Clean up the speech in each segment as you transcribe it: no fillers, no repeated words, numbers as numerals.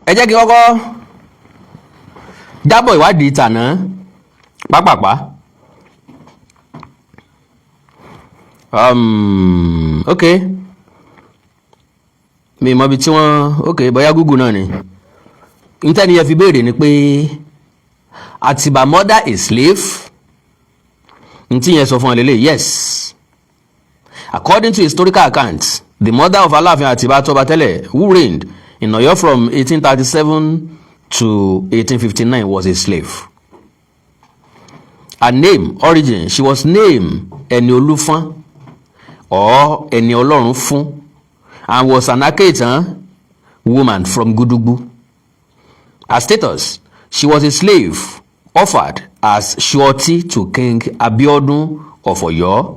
ẹ jẹ́ kí kọ́kọ́ jábọ̀ ìwádìí tàná pápápá. Ok mi mọ̀ bí tí wọ́n ok bóyá Google náà ni intanet yẹn fi béèrè ni pé Atiba murder a slave ntí yẹn sọ fún ọ lélẹ̀ yes according to historical accounts the mother of Aláàfin Atiba Tọ́batẹ́lẹ̀ who reigned in Ọ̀yọ́ from 1837 to 1859 was a slave. Her name origin she was named Ẹniolúfọ́n or Ẹniọlọ́run and was an Aketan woman from Gudugbu. Her status she was a slave offered as surety to King Abiodun of Ọ̀yọ́.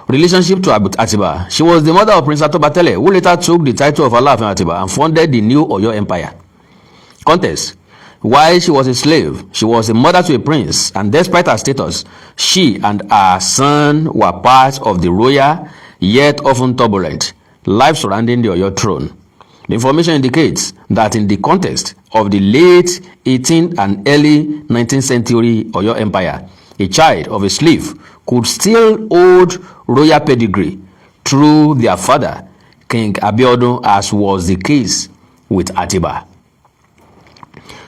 Relationship to Atiba she was the mother of Prince Tọ́batẹ́lẹ̀ who later took the title of Aláàfin Atiba and founded the new Ọ̀yọ́ Empire. Context: while she was a slave, she was a mother to a prince, and despite her status, she and her son were part of the royal, yet often turbulent, life surrounding the Ọ̀yọ́ throne. The information indicates that in the context of the late 18th and early 19th century Ọ̀yọ́ Empire, a child of a slave could still hold royal pedigree through their father, King Abiodun, as was the case with Atiba.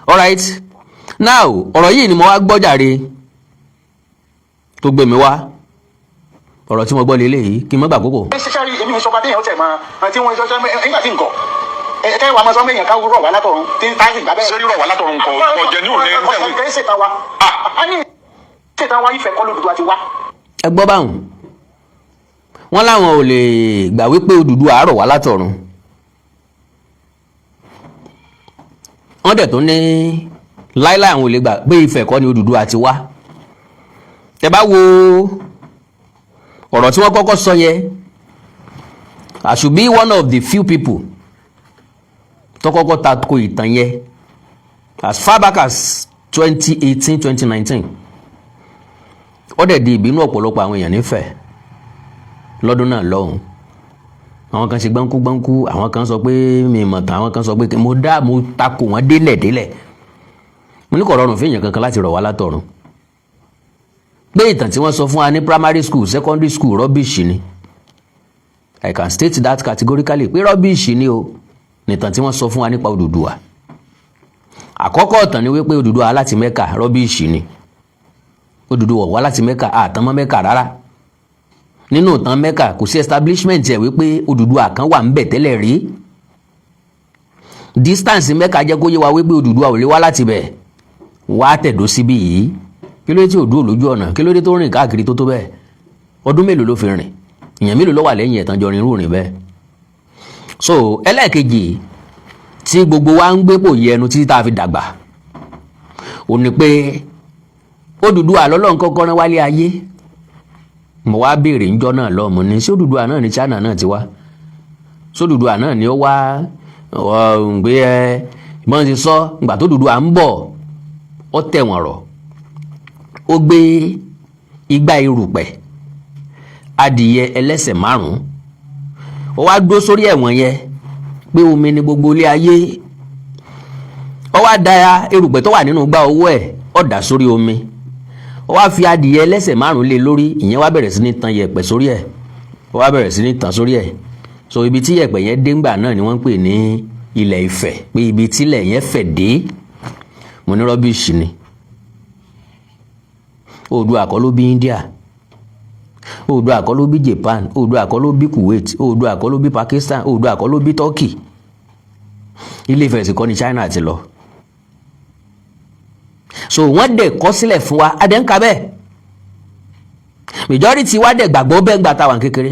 Alright, now ọ̀rọ̀ yìí ni mo wá gbọ́ jàre tó gbé mi wá ọ̀rọ̀ tí mo gbọ́ lélẹ̀ yìí kí n má gbà kókò. ṣíṣàrí èmi ìṣọba téèyàn ó tẹ̀ mọ́ tí wọ́n ṣọ́ṣọ́ nígbà tí nǹkan ẹ̀kẹ́ wa máa sọ méèyàn ká rọ̀ wá látọ̀run tí ń táyì gbà bẹ́ẹ̀. ṣé rírọ̀ wá látọ̀run kọ ọ̀jẹ̀ ní òní ẹgbẹ́ wí. kò ṣètàn wa a ní ṣètàn wa Ifẹ̀ kọ́ l'Odùduwà ti wá. ẹ gbọ́ báwọn wọn láwọn ò lè gbà wípé Odùduwà rọ̀ wá látọ̀run wọ́n dẹ̀ tó ní láíláí àwọn ò lè gbà pé Ifẹ̀ kọ́ ni Odùduwà ti wá. ẹ bá wo ọ̀rọ̀ tí wọ́n kọ́kọ́ sọ yẹn I should be one of the few people tó kọ́kọ́ tako ìtàn yẹn as far back as 2018-2019 ó dẹ̀ di ìbínú ọ̀pọ̀lọpọ̀ àwọn èèyàn nífẹ̀ẹ́ lọ́dún náà lọ́hùn. Àwọn kan ṣe gbáǹkú àwọn kan sọ pé mi mọ̀ tán àwọn kan sọ pé mo tako wọn délẹ̀ mo ní kò rọrùn fún èèyàn kankan láti rọ̀ wá látọ̀run pé ìtàn tí wọ́n sọ fún wa ní primary school secondary school rubbish ni I can state that categorically pé rubbish ni o nìtàn tí wọ́n sọ fún wa nípa Odùduwà. Àkọ́kọ́ ìtàn ni wípé Odùduwà láti Mẹ́kà rubbish ni Odùduwà wá láti Mẹ́kà àtàmọ́ Mẹ́kà rárá. Nínú ìtàn Mẹ́kà kò sí establishment ẹ̀ wípé Odùduwà kan wà ń bẹ̀ tẹ́lẹ̀ rí. Distance Mẹ́kà jẹ́ kó yé wa wípé Odùduwà ò lè wá láti bẹ̀ wá tẹ̀dó síbí yìí. Kí ló dé tí ò dúró lójú ọ̀nà kí ló dé tó rìn káàkiri tó bẹ́ẹ̀ ọdún mélòó ló fi rìn èèyàn mélòó ló wà lẹ́yìn ẹ̀tàn jọ rìn rìn bẹ́ẹ̀. So ẹlẹ́ẹ̀kejì tí gbogbo wa ń gbé pò yẹ ẹnu títí tá a fi dàgbà ò ní pé Odùduwà lọ́lọ́run kọ́kọ́ rán wálé ayé. Mo wá béèrè ńjọ́ náà lọ mo ní ṣé Odùduwà náà ní China náà ti wá ṣé Odùduwà náà ni ó wá gbé ìmọ̀ ti sọ ìgbà tó Odùduwà ń bọ̀ ó tẹ̀wọ̀n rọ̀ ó gbé igbá erùpẹ̀ adìyẹ ẹlẹ́sẹ̀ 5 ó wá dúró sórí ẹ̀wọ̀n yẹn pé omi ni gbogbo ilé ayé ó wá da erùpẹ̀ tó wà nínú igbá owó ẹ̀ ó dà sórí omi ó wá fi adìyẹ ẹlẹ́sẹ̀ 5 lé lórí ìyẹn wá bẹ̀rẹ̀ sí ní tan yẹ̀pẹ̀ sórí ẹ̀ ó wá bẹ̀rẹ̀ sí ní tan sórí ẹ̀ so ibi tí yẹ̀pẹ̀ yẹn dé ńgbà náà ni wọ́n ń pè ní Ilẹ̀-Ifẹ̀ pé ibi tí ilẹ̀ yẹn fẹ̀ dé mo ní rọ́bìṣì ni. Oòduà kọ́ ló bí India Oòduà kọ́ ló bí Japan Oòduà kọ́ ló bí Kuwait Oòduà kọ́ ló bí Pakistan Oòduà kọ́ ló bí Turkey Ilé-Ifẹ̀ sì kọ́ ni China ti lọ. So wọ́n dẹ̀ kọ́ sílẹ̀ fún wa adẹ́ ń ka bẹ́ẹ̀ majority wa dẹ̀ gbàgbọ́ bẹ́ẹ̀ gbà táwọn kékeré.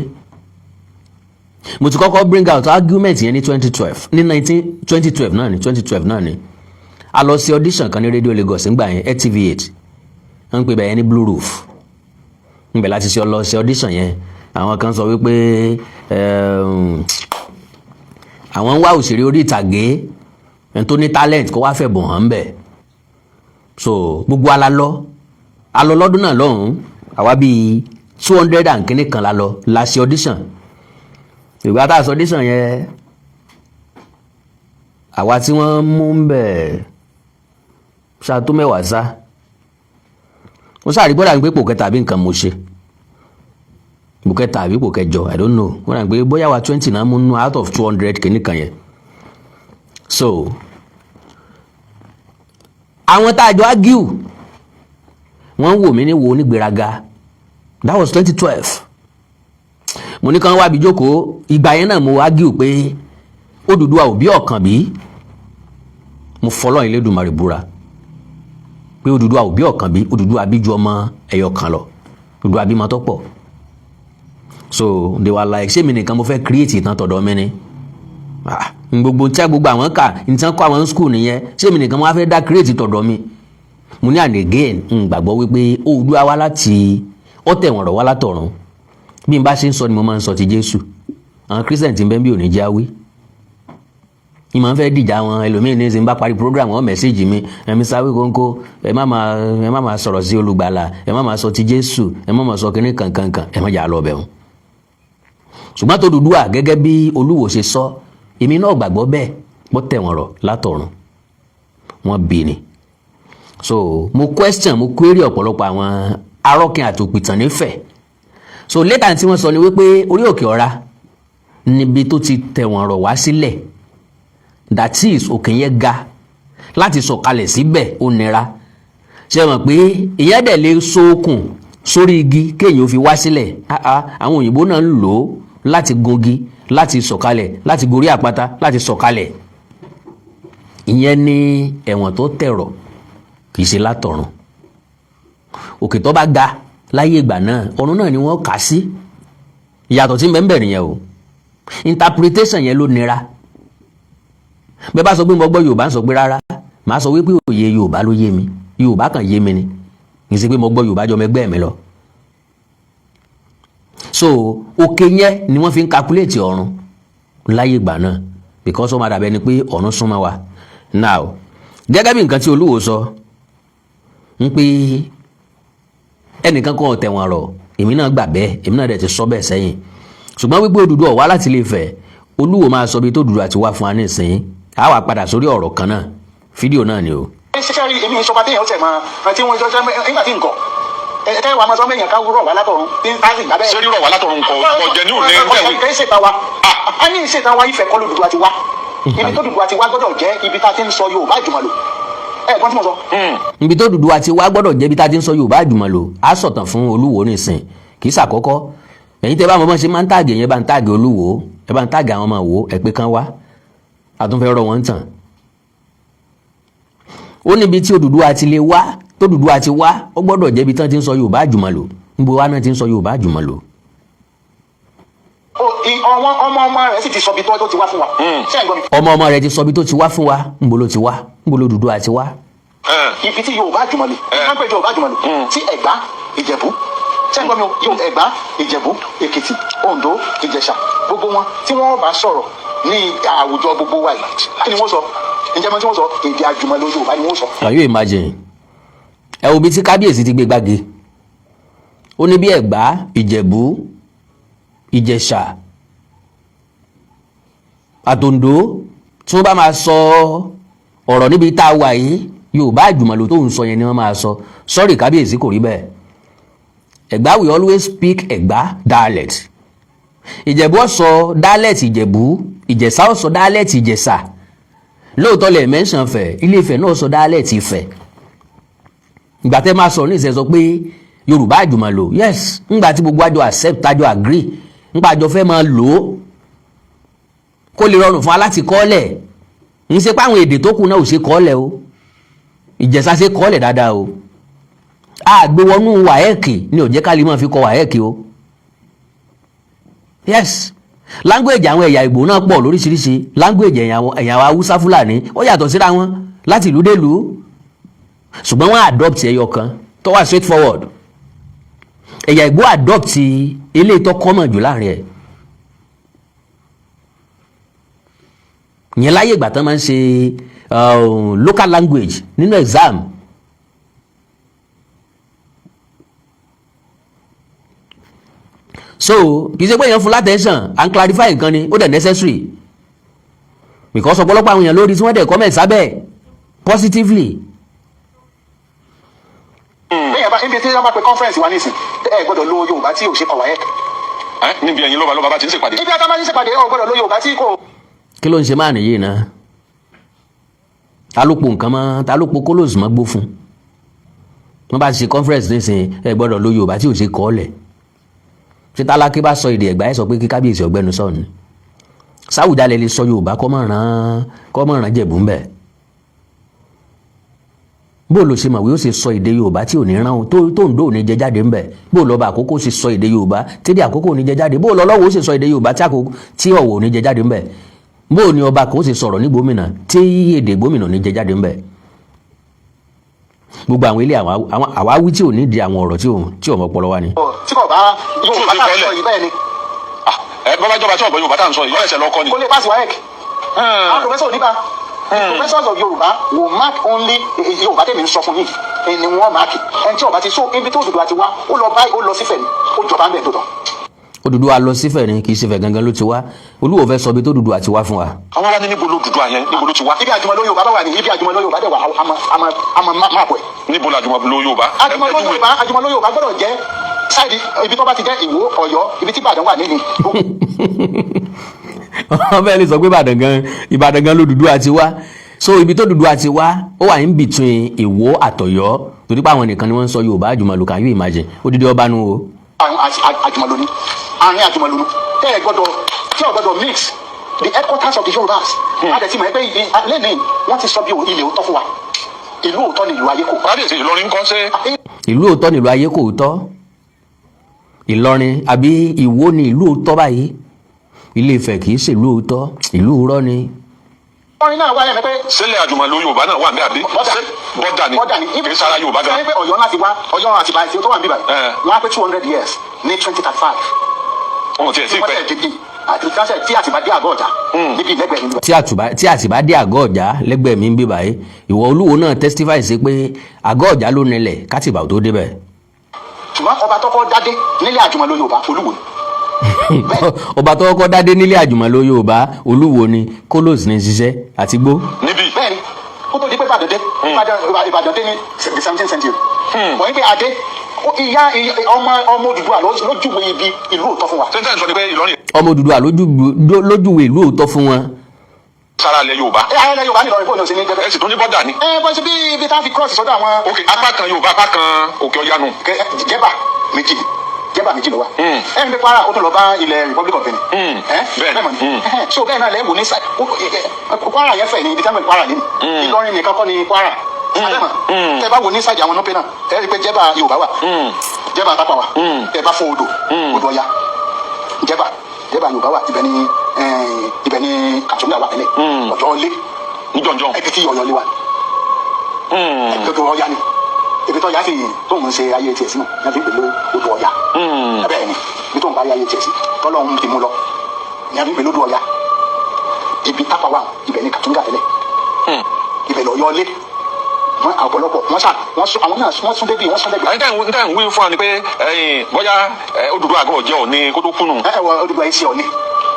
Mo ti kọ́kọ́ bring out argument yẹn ní 2012 ní 2012 náà ni a lọ sí audition kan ní Radio Lagos ńgbà yẹn TV8 wọ́n ń pè bẹ́ẹ̀ ní Blue Roof ńbẹ̀ láti ṣe lọ sí audition yẹn. Àwọn kan sọ wípé àwọn ń wá òṣèré orí ìtàgé ẹni tó ní talent kó wá fẹ́ bọ̀ hàn bẹ́ẹ̀. So gbogbo ala lọ lọ́dún náà lọ́hùn àwa bíi 200 and kìíní kan la lọ la ṣe audition. Ìgbà tá a sọ audition yẹn àwa tí wọ́n mú ń bẹ̀ ṣá tó mẹ́wàá sá wọ́n sáà rí bọ́dà ń pé pò kẹta àbí nǹkan mo ṣe pò kẹta àbí pò kẹjọ I don't know wọ́n rà ń pé bóyá wa 20 náà mú nú out of 200 kìíní kan yẹn. So àwọn tá a jọ ágíù wọ́n wò mí ní wo onígbéraga. That was 2012. Mo ní kàn wá bí jókòó ìgbà yẹn náà mo ágíù pé Odùduwà ò bí ọ̀kan bí. Mo fọlọ́ Elédùmarè búra pé Odùduwà ò bí ọ̀kan bí. Odùduwà bí ju ọmọ ẹyọ kan lọ. Odùduwà bí mọ tó pọ̀. So they were like ṣé mi nìkan mo fẹ́ create ìtàn tọ̀dọ̀ mi ni. Gbogbo tí gbogbo àwọn kà ní tí wọ́n kọ́ àwọn school nìyẹn ṣé mi nìkan mo wá fẹ́ dá create tọ̀dọ̀ mi. Mo ní and again gbàgbọ́ wípé Odùduwà wá láti ó tẹ̀wọ̀n rọ̀ wá látọ̀run. Bí n bá ṣe ń sọ ni mo máa ń sọ ti Jésù. Àwọn Christian tí ń bẹ bí ò ní jáwé. Ìmọ̀ ń fẹ́ dìjà wọn ẹlòmíín ní ìsìn bá parí program wọn mẹ́sẹ̀jì mi ẹ̀mí sáwé kónkó ẹ má máa sọ̀rọ̀ sí olùgbàlà ẹ má máa sọ ti Jésù ẹ má máa sọ kíní kankankan ẹ má jà lọ bẹ̀ wọn. Ṣùgbọ́n tó Odùduwà gẹ́gẹ́ bí Olúwo ṣe sọ èmi náà gbàgbọ́ bẹ́ẹ̀ bó tẹ̀wọ̀n rọ̀ látọ̀run wọ́n bí ni. So mo question mo query ọ̀pọ̀lọpọ̀ àwọn arọ́kin àtòpìtàn nífẹ̀ẹ́. So later tí wọ́n sọ ni wípé orí òkè ọ̀ra níbi tó ti tẹ̀wọ̀n rọ̀ wá sílẹ̀ that is òkè yẹn ga láti sọ̀kalẹ̀ síbẹ̀ ó nira. Ṣé mọ̀ pé ìyẹn dẹ̀ lè so okùn sórí igi kéèyàn ó fi wá sílẹ̀ àwọn òyìnbó náà ń lò ó láti gungi láti sọ̀kalẹ̀ láti gorí àpáta láti sọ̀kalẹ̀. Ìyẹn ni ẹ̀wọ̀n tó tẹ̀rọ̀ kì í ṣe látọ̀run. Òkè tó bá ga láyé ìgbà náà ọ̀run náà ni wọ́n kà sí. Ìyàtọ̀ tí ń bẹ ń bẹ nìyẹn o. Interpretation yẹn ló nira. Bẹ́ẹ̀ bá sọ pé mo gbọ́ Yorùbá ń sọ pé rárá màá sọ wípé òye Yorùbá ló yé mi Yorùbá kan yé mi ni kì í ṣe pé mo gbọ́ Yorùbá jọ mẹgbẹ́ mi lọ. So òkè yẹn ni wọ́n fi ń calculate ọ̀run láyé ìgbà náà because ó máa dàbẹ́ ni pé ọ̀run súnmọ́ wa. Now gẹ́gẹ́ bí nǹkan tí Olúwo sọ ń pé ẹnìkan kan tẹ̀wọ̀n rọ̀ èmi náà gbà bẹ́ẹ̀ èmi náà dẹ̀ ti sọ bẹ́ẹ̀ sẹ́yìn. Ṣùgbọ́n wípé Odùduwà wá láti Ilé-Ifẹ̀ Olúwo máa sọ bí tó Odùduwà ti wá fún wa nísìnyí a wà padà sórí ọ̀rọ̀ kan náà fídíò náà ni o. ṣíṣe rí èmi ìṣọba téèyàn tẹ̀ mọ́ tí wọ́n jọ nígbà tí nǹkan ẹ wà máa sọ méèyàn ká rọ̀ wá látọ̀run tí ń tásì gbà bẹ́ẹ̀. ṣé rírọ̀ wá látọ̀run kọ jẹ ní òní ẹgbẹ́ kì í ṣètà wa a ní ìṣètà wa Ifẹ̀ kọ́ l'Odùduwà ti wá ibi tó Odùduwà ti wá gbọ́dọ̀ jẹ́ ibi tá a ti ń sọ Yorùbá àjùmọ̀lò ẹ̀gbọ́n tí mo sọ. Ibi tó Odùduwà ti wá gbọ́dọ̀ jẹ́ ibi tá a ti ń sọ Yorùbá àjùmọ̀lò á sọ̀tàn fún Olúwo nísìn kì í ṣàkọ́kọ́ ẹ̀yin tẹ́ bá mọ̀ ṣe máa ń tàgé yẹn bá ń tàgé Olúwo ẹ bá ń tàgé àwọn ọmọ wò ẹ pé kán wá àtúnfẹ́ rọ wọn tàn. Ó níbi tí Odùduwà ti lè wá tó Odùduwà ti wá ó gbọ́dọ̀ jẹ́ ibi tán ti ń sọ Yorùbá àjùmọ̀lò níbo wá náà ti ń sọ Yorùbá àjùmọ̀lò. ọmọ rẹ̀ sì ti sọ ibi tó ti wá fún wa. ọmọ rẹ̀ ti sọ ibi tó ti wá fún wa níbo ló ti wá níbo ló Odùduwà ti wá. ibi tí Yorùbá àjùmọ̀lò wọ́n pè Yorùbá àjùmọ̀lò tí Ẹ̀gbá Ìjẹ̀bú sẹ́gbọ́n mi o Ẹ̀gbá Ìjẹ̀bú Èkìtì Oǹdó Ìjẹ̀ṣà gbogbo wọn tí wọ́n bá sọ̀rọ̀ ní àwùjọ gbogbo wa yìí kí ni wọ́n sọ ǹjẹ́ mo tí wọ́n sọ èdè àjùmọ̀lò Yorùbá ni wọ́n sọ. Can you imagine ẹ wo bí tí kábíyèsí ti gbé gbági ó ní bí Ẹ̀gbá Ìjẹ̀bú Ìjẹ̀ṣà àtòǹdó tí wọ́n bá máa sọ ọ̀rọ̀ níbi tá a wà yìí Yorùbá àjùmọ̀lò tó ń sọ yẹn ni wọ́n máa sọ sorry kábíyèsí kò rí bẹ́ẹ̀. Ẹ̀gbá we always speak Ẹ̀gbá dialect. Ìjẹ̀bú ó sọ dialect Ìjẹ̀bú Ìjẹ̀ṣà ó sọ dialect Ìjẹ̀ṣà lóòótọ́ lẹ̀ mention Ifẹ̀ Ilé-Ifẹ̀ náà sọ dialect Ifẹ̀. Ìgbà tẹ́ máa sọ ní ìṣẹ́ sọ pé Yorùbá àjùmọ̀lò yes ńgbà tí gbogbo àjọ accept àjọ agree ńgbà àjọ fẹ́ máa lò ó kó lè rọrùn fún wa láti kọ́lẹ̀ ń ṣe pé àwọn èdè tó kù náà ò ṣe kọ́lẹ̀ o Ìjẹ̀ṣà ṣe kọ́lẹ̀ dáadáa o àgbéwọnú wàhẹ́ẹ̀kì ni ò jẹ́ ká lè máa fi kọ wàhẹ́ẹ̀kì o yes language àwọn ẹ̀yà Ìgbò náà pọ̀ lóríṣiríṣi language ẹ̀yà Haúsá Fúlàní ó yàtọ̀ síra wọn láti ìlú dé ìlú ṣùgbọ́n wọ́n adopt ẹyọ kan tó wà straight forward ẹ̀yà Ìgbò adopt eléyìí tó common jù láàrin ẹ̀ ìyẹn láyé ìgbà tán máa ń ṣe local language nínú exam. So kì í ṣe pé èèyàn fún látẹ̀sán and clarify nǹkan ni ó dẹ̀ necessary because ọ̀pọ̀lọpọ̀ àwọn èèyàn lórí tí wọ́n dẹ̀ comment sábẹ́ positively. bẹ́ẹ̀ bá ibi tí wọ́n bá pe conference wa nísìn ẹ gbọ́dọ̀ lo Yorùbá tí ò ṣe kọ̀wá ẹ̀. níbi ẹ̀yin lọ́ba bá ti ń ṣèpàdé. ibi àtàwọn máa ń ṣèpàdé ẹ gbọ́dọ̀ lo Yorùbá tí kò. kí ló ń ṣe máa nìyí náà ta ló po nǹkan mọ́ ta ló po kólóòsì mọ́ gbó fún wọ́n bá ṣe conference nísìn ẹ gbọ́dọ̀ lo Yorùbá tí ò ṣe kọ́ lẹ̀ ṣé tálákì bá sọ èdè Ẹ̀gbá ẹ sọ pé kí kábíyèsí ọ̀gbẹ́nu sọ ni sáwùjalè lè sọ Yorùbá kọ́ mọ̀ràn Jẹ̀bú ń bẹ̀ bó ló ṣe mọ̀ wí ó ṣe sọ èdè Yorùbá tí ò ní rán tó ń dó ní jẹ jáde ń bẹ̀ bó lọ́ba àkókò ṣe sọ èdè Yorùbá tẹ́lẹ̀ àkókò ní jẹ jáde bó lọ́wọ́ ó ṣe sọ èdè Yorùbá tí ọ̀wọ̀ ní jẹ jáde ń bẹ̀ bó ni ọba kò ṣe sọ̀rọ̀ ní gómìnà tí èdè gómìnà ní jẹ jáde ń bẹ̀ gbogbo àwọn ilé àwáwí tí ò ní di àwọn ọ̀rọ̀ tí ò mọ̀ pọ̀lọ́ wa ni. tí kò bá Yorùbá tá à ń sọ yìí bẹ́ẹ̀ ni. bọ́lá ìjọba tí ọ̀gbọ́n Yorùbá tá à ń sọ yìí yóò ẹ̀sẹ̀ lọ́kọ́ ni. kò lè pass WAEC. àwọn professor oníbà professors of Yorùbá will mark only Yorùbá tèmi ń sọ fún yìí ni wọ́n máàkì ẹni tí ọba ti so ibi tó Odùduwà ti wá ó lọ báyìí ó lọ sífẹ̀ ni ó jọba ń bẹ̀ tó tán. Odùduwà lọ sífẹ̀ ni kì í sífẹ̀ gangan ló ti wá Olúwo fẹ́ sọ ibi tó Odùduwà ti wá fún wa. àwọn ará ní níbo ló Odùduwà yẹn níbo ló ti wá. ibi àjùmọ̀lò Yorùbá bá wà ní ibi àjùmọ̀lò Yorùbá dẹ̀ wà àmọ́ máa bọ̀ ẹ̀. níbo la àjùmọ̀lò Yorùbá. àjùmọ̀lò Yorùbá gbọ́dọ̀ jẹ́ sáìdì ibi tó bá ti jẹ́ Ìwó Ọ̀yọ́ ibi tí Ìbàdàn wà nínú. wọ́n fẹ́ẹ́ lè sọ pé Ìbàdàn gan l'Odùduwà ti wá so ibi tó Odùduwà ti wá ó wà in between Ìwó àtọ̀yọ́ torí pé àwọn nìkan ni wọ́n ń sọ Yorùbá àjùmọ̀lò can you imagine odidi ọba nu o. àjùmọ̀lò ni àárín àjùmọ̀lò ni tẹ́ ẹ gbọ́dọ̀ tí ò gbọ́dọ̀ mix the headquarters of the Yorùbás. a dẹ̀ ti mọ̀ pé lẹ́nìí wọ́n ti sọ bí ilé òótọ́ fún wa ìlú òótọ́ ni ìlú ayé kò. kábíyèsí Ìlọrin kọ́ ṣe. ìlú òótọ́ ni ìlú ayé kò tọ́ Ìlọrin àbí Ìwó ni ìlú òótọ́ báyìí Ilé-Ifẹ̀ kì í ṣe ìlú òótọ́ ìlú òórọ́ ni. orin náà wáyé mi pé. sílẹ̀ àjùmọ̀lò Yorùbá náà wà ní àbí. bọ́dà ni kì í sára Yorùbá gan. sọ pé Ọ̀yọ́ láti wá Ọ̀yọ́ àti báyìí tó wà níbí báyìí wọ́n á pé 200 years ní 2035. ohun tí ẹ sì pẹ́. tí Àtìbá dé àgọ́ ọ̀jà níbi lẹ́gbẹ̀ẹ́ mi. tí Àtìbá dé àgọ́ ọ̀jà lẹ́gbẹ̀ẹ́ mi ń bí báyìí ìwọ Olúwo náà testify sí pé àgọ́ ọ̀jà ló nílẹ̀ k'Àtìbá tó débẹ̀. ṣùgbọ́n ọba tọ́kọ́ dádé nílé àjùmọ̀lò Yorùbá Olúwo ọba tó kọ́kọ́ dádé nílé àjùmọ̀lò Yorùbá Olúwo ni kólóòsì ní ṣiṣẹ́ àti gbó. níbi bẹ́ẹ̀ni kó tó di pé Ìbàdàn dé ní the 17th century wọ́n ní pé adé ìyá ọmọ Odùduwà lójúwe ibi ìlú òótọ́ fún wa. tẹ́tẹ́ sọ ni pé Ìlọrin. ọmọ Odùduwà lójúwe ìlú òótọ́ fún wọn. sára ilẹ̀ Yorùbá. ilẹ̀ Yorùbá nìlọrin bóyá o ṣe ní gẹ́gẹ́. ẹ sì tún ní bọ́dà ni. bọ́n ṣe bí ibi tá a fi cross sọ́dọ̀ àwọn. ok apá kan Yorùbá apá kan Òkè Ọya nù. Jẹ́bà méjì ló wà. ẹni pé Kwara ó tún lọ bá ilẹ̀ Republic of Benin. bẹ́ẹ̀ mọ̀ ní. so bẹ́ẹ̀ náà lẹ́wọ̀n ní Kwara yẹn fẹ̀ ní ibi táwọn Kwara yẹn Ìlọrin nìkan kọ́ ni Kwara. tẹ bá wo ní sáàjì àwọn nọ́pẹ́ náà tẹ ẹ rí i pé Jẹ́bà Yorùbá wà Jẹ́bà Tápà wà tẹ bá fún odò Ọya Jẹ́bà Yorùbá wà ibẹ̀ ni Kàtúndà wà tẹ́lẹ̀ Ọ̀yọ́ lé níjọ̀njọ̀ ẹbí tí Ọ̀yọ́ lé wa ẹbí Ọya ni ibi tó yá sí tó ń ṣe ayé tiẹ̀ sí náà yẹn fi ń pèlú odò Ọya bẹ́ẹ̀ ni ibi tó ń parí ayé tiẹ̀ sí tọ́lọ́ ń ti mú lọ yẹn fi ń pèlú odò Ọya ibi Tápà wà ibẹ̀ ni Kàtúndà tẹ́lẹ̀ ibẹ̀ lọ́yọ́ lé wọn ọ̀pọ̀lọpọ̀ àwọn náà wọ́n sún débi wọ́n sún débi. àyíká ń wí fún wa ni pé bóyá Odùduwà àgọ́ ọ̀jẹ́ òní kó tó kúnnù. Odùduwà yìí ṣe òní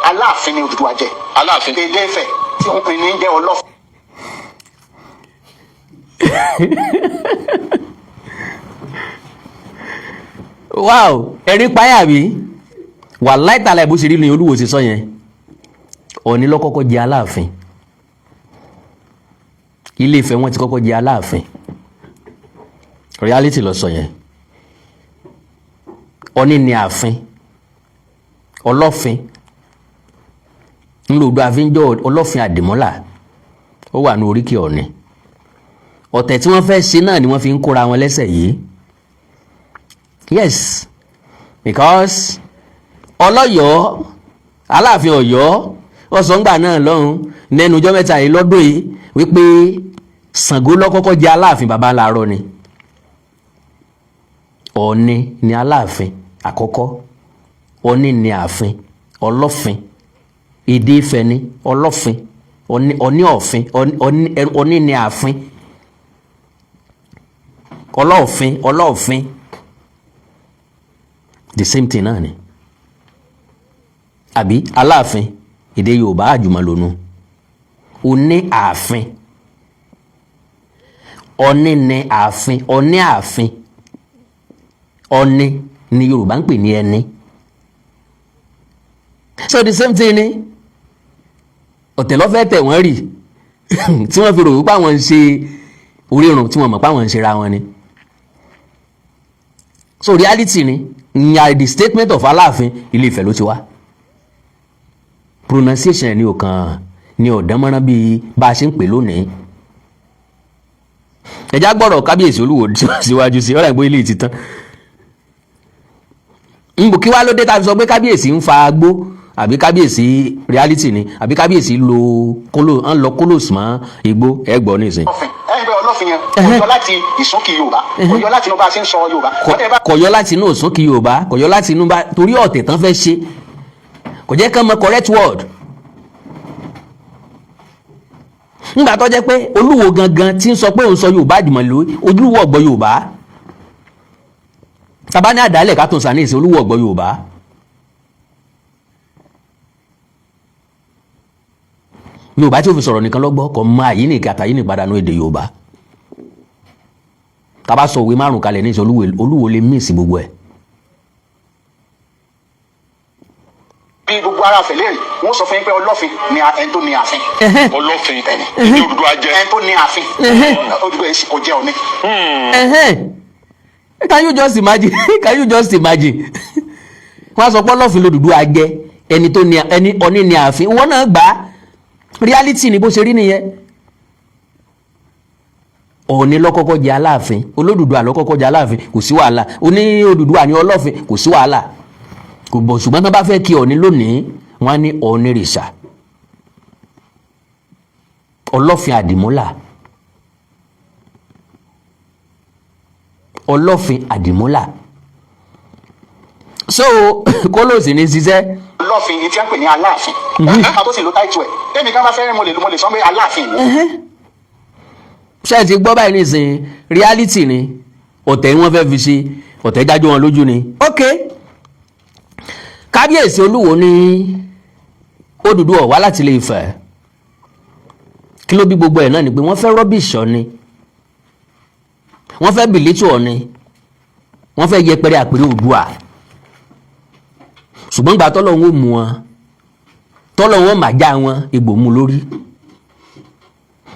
Aláàfin ni Odùduwà jẹ. Aláàfin. Ilé-Ifẹ̀ tí wọ́n pè ní jẹ́ Ọlọ́fin. wow ẹ̀rí páyà bí wàláhì tàlà ìbú ṣe rí ni Olúwo ti sọ yẹn Ọ̀ọ̀ni ló kọ́kọ́ jẹ Aláàfin Ilé-Ifẹ̀ wọn ti kọ́kọ́ jẹ Aláàfin reality ló sọ yẹn Ọ̀ọ̀ni ni ààfin Ọlọ́fin ńlòdó àfínjọ́ Ọlọ́fin Àdìmọ́là ó wà ní oríkì Ọ̀ọ̀ni ọ̀tẹ̀ tí wọ́n fẹ́ ṣe náà ni wọ́n fi ń kóra wọn lẹ́sẹ̀ yìí yes because Ọlọ́yọ̀ọ́ Aláàfin Ọ̀yọ́ ọ̀sángbà náà lọ́hùn nẹnu ọjọ́ mẹ́ta yìí lọ́dún yìí wípé Ṣàngó ló kọ́kọ́ jẹ́ Aláàfin baba láàárọ̀ ni Ọ̀ọ̀ni ni Aláàfin àkọ́kọ́ Ọ̀ọ̀ni ni ààfin Ọlọ́fin èdè Ifẹ̀ ni Ọlọ́fin Ọ̀ọ̀ni ọ̀fin Ọ̀ọ̀ni ni ààfin Ọlọ́ọ̀fin the same thing náà ni àbí Aláàfin èdè Yorùbá àjùmọ̀lò nu Oní ààfin. Ọ̀ní ni ààfin. Ọ̀ní ààfin. Ọ̀ní ni Yorùbá ń pè ní ẹni. So the same thing ni ọ̀tẹ̀ lọ́fẹ́ tẹ̀ wọ́n rì tí wọ́n fi rò wípé àwọn ń ṣe orírun tí wọ́n mọ̀ pé àwọn ń ṣe ra wọn ni. So reality ni ìyá the statement of Aláàfin Ilé-Ifẹ̀ ló ti wá. Pronunciation ni ọ̀kan ni ọ̀dánmọ́rán bíi bá a ṣe ń pè lónìí. Ẹja gbọ́dọ̀ kábíyèsí Olúwo síwájú sí ọ̀rẹ́ ìgbó ilé ti tán. Nbò kí wá ló dé tá a fi sọ pé kábíyèsí ń fa agbó àbí kábíyèsí reality ni àbí kábíyèsí lo kólòs mọ́ igbó ẹgbọ́ nísìn. ẹgbẹ́ Ọlọ́fin yẹn kò yọ láti ìsúnkì Yorùbá kò yọ láti inú bá a ṣe ń sọ Yorùbá. Kò yọ láti inú ìsúnkì Yorùbá kò yọ láti inú bá torí ọ̀tẹ̀ tán fẹ́ ṣe kò jẹ́ kán mọ correct word. Nígbà tó jẹ́ pé Olúwo gangan tí ń sọ pé òun sọ Yorùbá àdìmọ̀lú Olúwo ọ̀gbọ́ Yorùbá tàbá ní àdálẹ̀ ká tó ń sàn ní ìsìn Olúwo ọ̀gbọ́ Yorùbá. Yorùbá tí ó fi sọ̀rọ̀ nìkan lọ́gbọ́ kò mọ àyínìkì àtàyínì padànù èdè Yorùbá. Tàbá sọ òwe márùn kalẹ̀ ní ìsìn Olúwo lè mí sí gbogbo ẹ̀. bí gbogbo ara fẹ̀lẹ́ rẹ̀ wọ́n sọ fún yín pé Ọlọ́fin ni ẹni tó ní ààfin. Ọlọ́fin ní Odùduwà jẹ́ ẹni tó ní ààfin Odùduwà èsì kò jẹ́ òní. Can you just imagine? Can you just imagine? Wọ́n sọ pé Ọlọ́fin l'Odùduwà jẹ́ ẹni tó ní Ọ̀ní ní ààfin wọ́n náà gbà á. Reality ni bó ṣe rí nìyẹn. Ọ̀ní lọ́kọ́kọ́ jẹ́ Aláàfin Olódùduwà lọ́kọ́kọ́ jẹ́ Aláàfin kò sí wàhálà Oní Odùduwà ní Ọlọ́fin kò sí wàhálà kò bọ̀ ṣùgbọ́n tó bá fẹ́ kí Ọ̀ní lónìí wọ́n á ní Ọ̀nìrìṣà Ọlọ́fin Àdìmúlà Ọlọ́fin Àdìmúlà. So kólòsì ní ṣiṣẹ́. Ọlọ́fin ní tí wọ́n pè ní Aláàfin ká tó sì lo táìtù ẹ̀ tẹ́mi ká bá fẹ́rẹ́ mo lè sọ pé Aláàfin ni. Ṣé ti gbọ́ báyìí nísìn reality ni ọ̀tẹ̀ wọ́n fẹ́ fi ṣe ọ̀tẹ̀ jájú wọn lójú ni. Ok kábíyèsí Olúwo ní Odùduwà wá láti Ilé-Ifẹ̀ kí ló bí gbogbo ẹ̀ náà ni pé wọ́n fẹ́ rọ́bìṣì Ọ̀ní wọ́n fẹ́ bìlítù Ọ̀ní wọ́n fẹ́ yẹpẹrẹ àpèrè Oòduà ṣùgbọ́n gbà tọ́lọ́hun ó mú wọn tọ́lọ́hun ó màjá wọn egbò mú lórí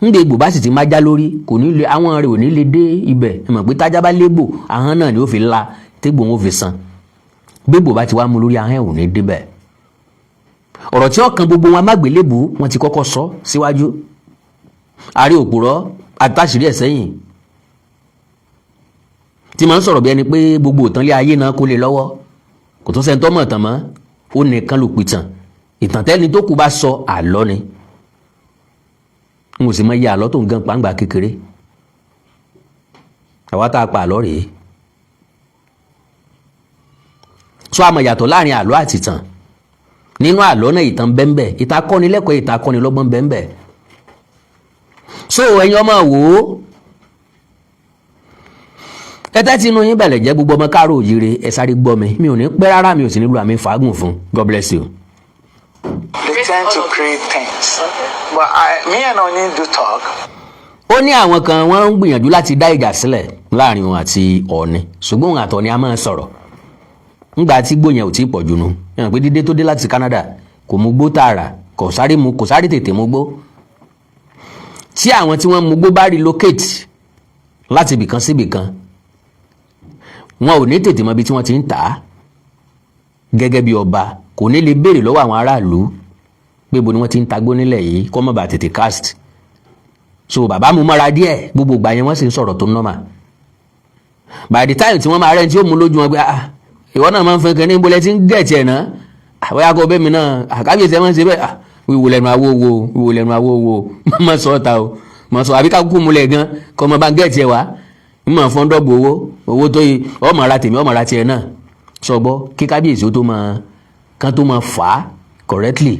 ńgbé egbò bá sì ti májá lórí kò ní lè àwọn rẹ̀ ò ní lè dé ibẹ̀ ẹ mọ̀ pé tájá bá légbò ahọ́n náà ni ó fi la tégbò wọn ó fi san gbégbò bá ti wá mú lórí ahọ́n ẹ̀ ò ní débẹ̀. Ọ̀rọ̀ tí ọkàn gbogbo wọn amágbélébù wọn ti kọ́kọ́ sọ síwájú àrí òpùrọ́ àtàṣírí ẹ̀ sẹ́yìn tí máa ń sọ̀rọ̀ bí ẹni pé gbogbo ìtànlé ayé náà kó lè lọ́wọ́ kò tó sẹ́ni tó mọ̀ tán mọ́ ó nìkan ló pìtàn ìtàn tẹ́ni tó kù bá sọ àlọ́ ni n ò sì mọ iye àlọ́ tó ń gan pàǹgbà kékeré àwa tá a pa àlọ́ rèé. So àmọ́ yàtọ̀ láàrin àlọ́ àti ìtàn nínú àlọ́ náà ìtàn bẹ́ńbẹ́ ìtàn akọ́nilẹ́kọ̀ọ́ ìtàn akọ́nilọ́gbọ́n bẹ́ńbẹ́. So ẹ̀yin ọmọ wò ó ẹtẹ́ tí inú yín bẹ̀lẹ̀ jẹ́ gbogbo ọmọ káàró òjìire ẹ sáré gbọ́ mi ò ní pẹ́ rárá mi ò sì nílò àmì fàágùn fún. God bless you. They tend to create things but me and Ọ̀ní do talk. Ó ní àwọn kan wọ́n ń gbìyànjú láti dá ìjà sílẹ̀ láàrin òun àti Ọ̀ní ṣùgbọ́n òun àtọ̀ní a máa sọ̀rọ̀ ńgbà tí gbóyàn ò tí pọ̀ jù nù yàn pé dídé tó dé láti Canada kò mú gbó tààrà kò sáré tètè mú gbó. Tí àwọn tí wọ́n mú gbó bá relocate láti ibìkan sí ibìkan wọn ò ní tètè mọ ibi tí wọ́n ti ń tà á gẹ́gẹ́ bí ọba kò ní lè béèrè lọ́wọ́ àwọn aráàlú pé bo ni wọ́n ti ń tagbó nílẹ̀ yìí kó má bàa tètè cast. So bàbá mú mọ́ra díẹ̀ gbogbo ìgbà yẹn wọ́n sì ń sọ̀rọ̀ tó normal. By the time tí wọ́n máa rẹ́ ní tí ó mú lójú wọn pé ìwọ náà máa ń fẹ́ kẹ́ ní ìbólẹ̀ tí ń gẹ̀ẹ́tì ẹ̀ náà àbọ̀yá kọ́ bẹ́ẹ̀ mi náà àkábíyèsí ẹ̀ máa ń ṣe bẹ́ẹ̀ wíwo lẹ́nu awó wo má sọ ọ́ta o má sọ àbí ká kúkú múlẹ̀ gan kọ́ ọmọ bá ń gẹ̀ẹ́tì ẹ̀ wá mímọ̀ fún dọ́gbò owó tó yẹ ọmọ ara tèmi ọmọ ara tiẹ̀ náà sọgbọ́ kí kábíyèsí ó tó máa kán tó máa fà á correctly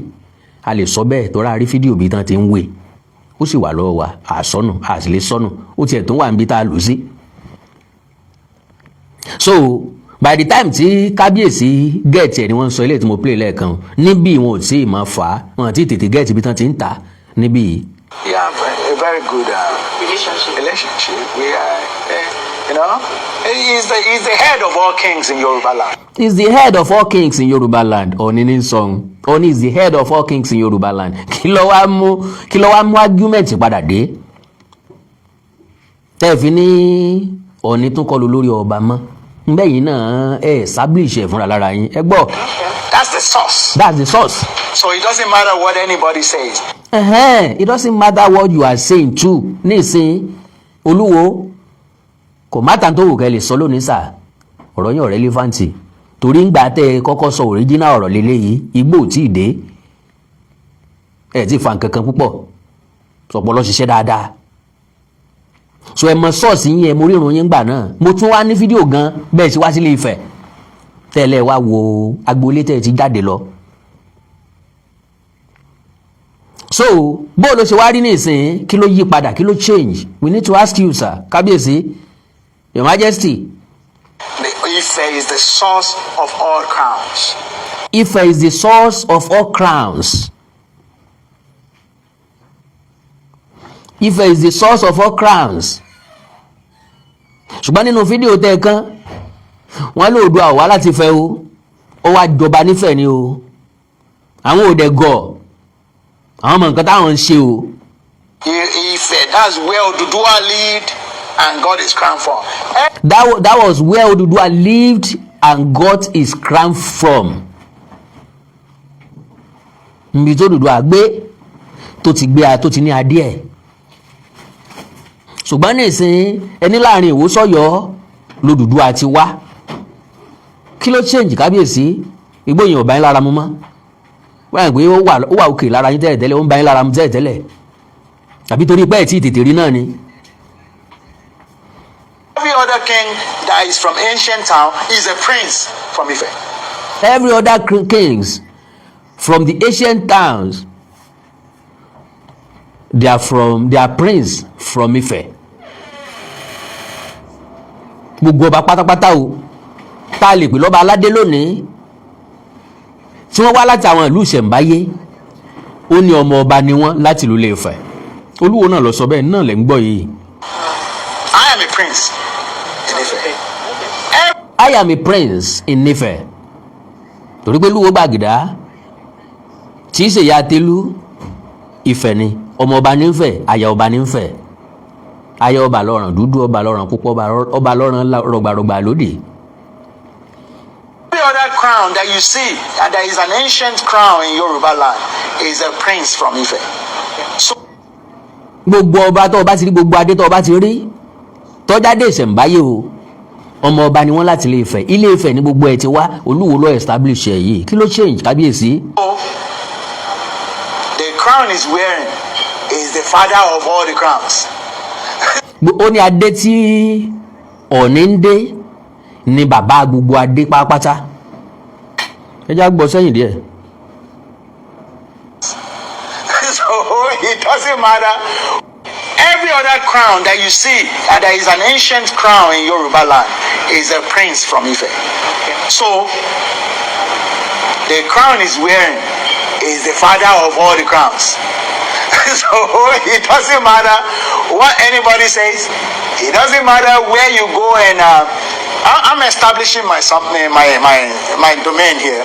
a lè sọ bẹ́ẹ̀ tó rárí fídíò bí tán ti ń wé ó sì wà lọ́wọ́ wa àsọnù àsìlè sọnù ó tiẹ̀ tó wà níbi tá a lù sí. So by the time tí kábíyèsí gẹ̀ẹ́tì ẹ̀ ni wọ́n ń sọ ilé tí mo play lẹ́ẹ̀kan níbí wọn ò tí ì máa fà á wọn àti tètè gẹ̀ẹ́tì bí tán ti ń tà níbí We have a very good relationship. We are, you know, he's the head of all kings in Yoruba land. He's the head of all kings in Yoruba land. Oni ní song. Oni is the head of all kings in Yoruba land. Kí ló wá mú argument padà dé. Tẹ́ fi ní Oni tún kọlù lórí ọba mọ́. Ngbẹ̀yìn náà establish ẹ̀ fúnra lára yín. Ẹ gbọ́. That's the source. That's the source. So it doesn't matter what anybody says. It doesn't matter what you are saying too. Nísìn Olúwo kò mátà tó wù kẹ́ lè sọ lónìí sà. Ọ̀rọ̀ yín relevant. Torí ngbà tẹ́ kọ́kọ́ sọ original ọ̀rọ̀ lélẹ́yìí igbó tí ì dé. Ẹ ti fa nǹkan kan púpọ̀. Sọ̀pọ̀lọ́ ṣiṣẹ́ dáadáa. So ẹ mọ source yín ẹ mo rírun yín gbà náà. Mo tún wá ní fídíò gan bẹ́ẹ̀ sì wá sí Ile-Ifẹ. Tẹ́lẹ̀ wá wo agboolé tẹ́ ti jáde lọ. So bó ló ṣe wá rí nísìn kí ló yí padà kí ló change? We need to ask you, sir. Kábíyèsí, Your Majesty. Ife is the source of all crowns. Ife is the source of all crowns. Ife is the source of all crowns. Ṣùgbọ́n nínú fídíò tẹ́ kan wọ́n lò Oòduà wá láti Ifẹ̀ o. Ó wá jọba nífẹ̀ẹ́ ni o. Àwọn òde gọ̀. Àwọn ọmọ nǹkan táwọn ń ṣe o. Ife, that's where Oduduwa lived and got his crown from. That was where Oduduwa lived and got his crown from. Nbi tó Oduduwa gbé tó ti ní adé ẹ̀. Ṣùgbọ́n nísìn ẹni láàrin Ìwó sọ́yọ́ l'Oduduwa ti wá. Kí ló change kábíyèsí? Igbó yẹn ò bá yín lára mu mọ́. Wọ́n pé ó wà òkè lára yín tẹ́lẹ̀ ó ń bá yín lára mu tẹ́lẹ̀. Àbí torí pé ẹ̀ tí tètè rí náà ni. Every other king that is from ancient town is a prince from Ife. Every other kings from the ancient towns, they are prince from Ife. Gbogbo ọba pátápátá o tá a lè pè lọ́ba aládé lónìí tí wọ́n wá láti àwọn ìlú ìṣẹ̀ǹbáyé ó ní ọmọ ọba ni wọ́n láti ìlú Ile-Ifẹ̀. Olúwo náà lọ sọ bẹ́ẹ̀ náà lẹ́ ń gbọ́ yìí. I am a prince in Ife. I am a prince in Ife. Torí pé Olúwo Gbàgìdá tí í ṣe ìyá Télú Ifẹ̀ ni ọmọ ọba ní Ifẹ̀ aya ọba ní Ifẹ̀. Aya ọba lọ́ràn dúdú ọba lọ́ràn púpọ̀ ọba lọ́ràn rọgbàrọgbà lóde. Every other crown that you see, and there is an ancient crown in Yoruba land, is a prince from Ife. So, gbogbo ọba tó ọba ti rí gbogbo adé tó ọba ti rí tọ́jáde ìṣẹ̀ǹbáyé o ọmọ ọba ni wọ́n láti Ile-Ifẹ̀. Ile-Ifẹ̀ ní gbogbo ẹ̀ ti wá Olúwo ló establish ẹ̀ yìí. Kí ló change kábíyèsí? the crown is wearing is the father of all the crowns. Ó ní adé tí Ọ̀ọ̀ni ń dé ni bàbá gbogbo adé pátápátá. Ẹ já gbọ́ sẹ́yìn díẹ̀. So it doesn't matter. Every other crown that you see, and there is an ancient crown in Yoruba land, is a prince from Ife. So the crown is wearing is the father of all the crowns. So it doesn't matter what anybody says. It doesn't matter where you go, and I'm establishing my domain here.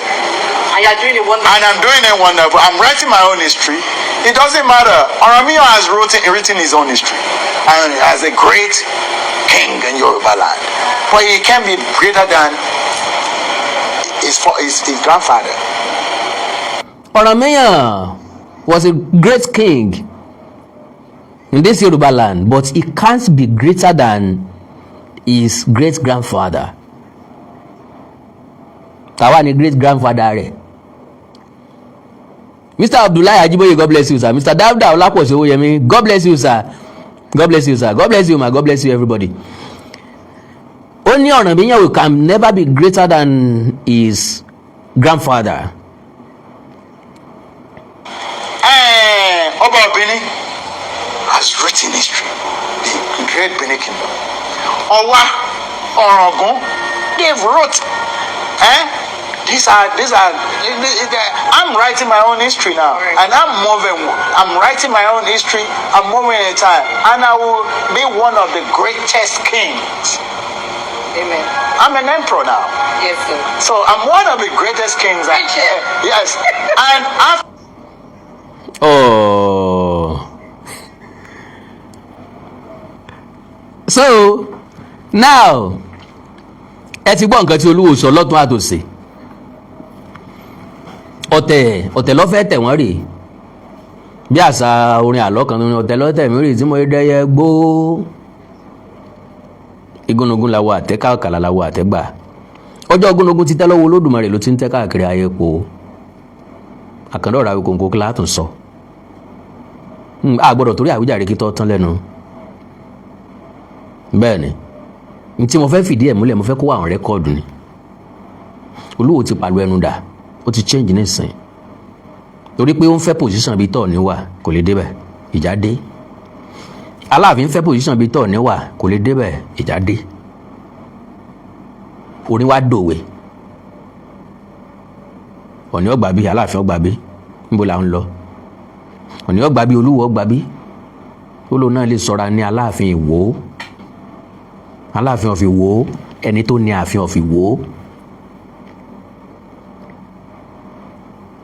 And you're doing it wonderful. And I'm doing it wonderful. I'm writing my own history. It doesn't matter. Oromio has written his own history, and as a great king in Yoruba land, but he can be greater than his grandfather. Oromio was a great king in this Yoruba land, but he can't be greater than his great grandfather. Tàwa ni great grandfather rẹ̀. Mr. Abdullahi Ajiboye, God bless you, sir. Mr. Dauda Olaposi Oyemi, God bless you, sir. God bless you, sir. God bless you, ma. God bless you, everybody. Only Oromio can never be greater than his grandfather. Oba Bini has written history. The great Bini kingdom. Owa, Orogun, they've wrote. I'm writing my own history now, and I'm writing my own history. I'm moving in time, and I will be one of the greatest kings. Amen. I'm an emperor now. Yes, sir. So I'm one of the greatest kings. Yes, and after. Oh. So now ẹ ti gbọ́ nǹkan tí Olúwo sọ lọ́tún àtòsí. ọ̀tẹ̀ lọ́fẹ́ tẹ̀ wọ́n rè bí àṣà orin àlọ́ kan ní ọ̀tẹ̀ lọ́tẹ̀ mi rè tí mo dẹ́yẹ gbó. igúnnugún la wo àtẹ́ káàkàlà la wo àtẹ́ gbà. ọjọ́ igúnnugún ti tẹ́ lọ́wọ́ Olódùmarè ló ti ń tẹ́ káàkiri ayé po. àkàndọ̀ ọ̀rọ̀ àwọn kòǹkò kílá tún sọ. a gbọ́dọ̀ torí àwíjàre kí tọ́ tán lẹ́nu. bẹ́ẹ̀ ni tí mo fẹ́ fìdí ẹ̀ múlẹ̀ mo fẹ́ kó àwọn rẹ́kọ̀dù ni. Olúwo ti pàlú ẹnu dà ó ti change nísìn torí pé ó ń fẹ́ position bíi tọ̀ níwà kò lè débẹ̀ ìjà dé. Aláàfin fẹ́ position bíi tọ̀ níwà kò lè débẹ̀ ìjà dé. Orin wa dòwe Ọ̀ọ̀ni ọgbà bí Aláàfin ọgbà bí níbo là ń lọ. Ọ̀ọ̀ni ọgbà bí Olúwo ọgbà bí Olúwo náà lè sọra ní Aláàfin Ìwó. Aláàfin of Ìwó ẹni tó ní ààfin of Ìwó.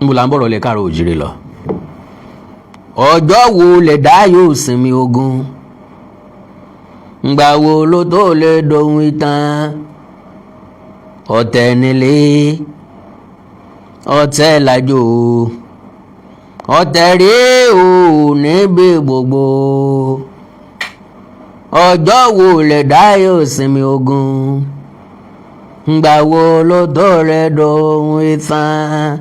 níbo là ń bọ̀rọ̀ lẹ káàrọ̀ òjìrè lọ. ọjọ́ wo lè dá yóò sinmi ogun ngbà wo ló tó lè dohun ìtàn ọ̀tẹ̀ nílé ọ̀tẹ̀ lájò ọ̀tẹ̀ rí o níbi gbogbo ọjọ́ wo lè dá yóò sinmi ogun ngbà wo ló tó lè dohun ìtàn.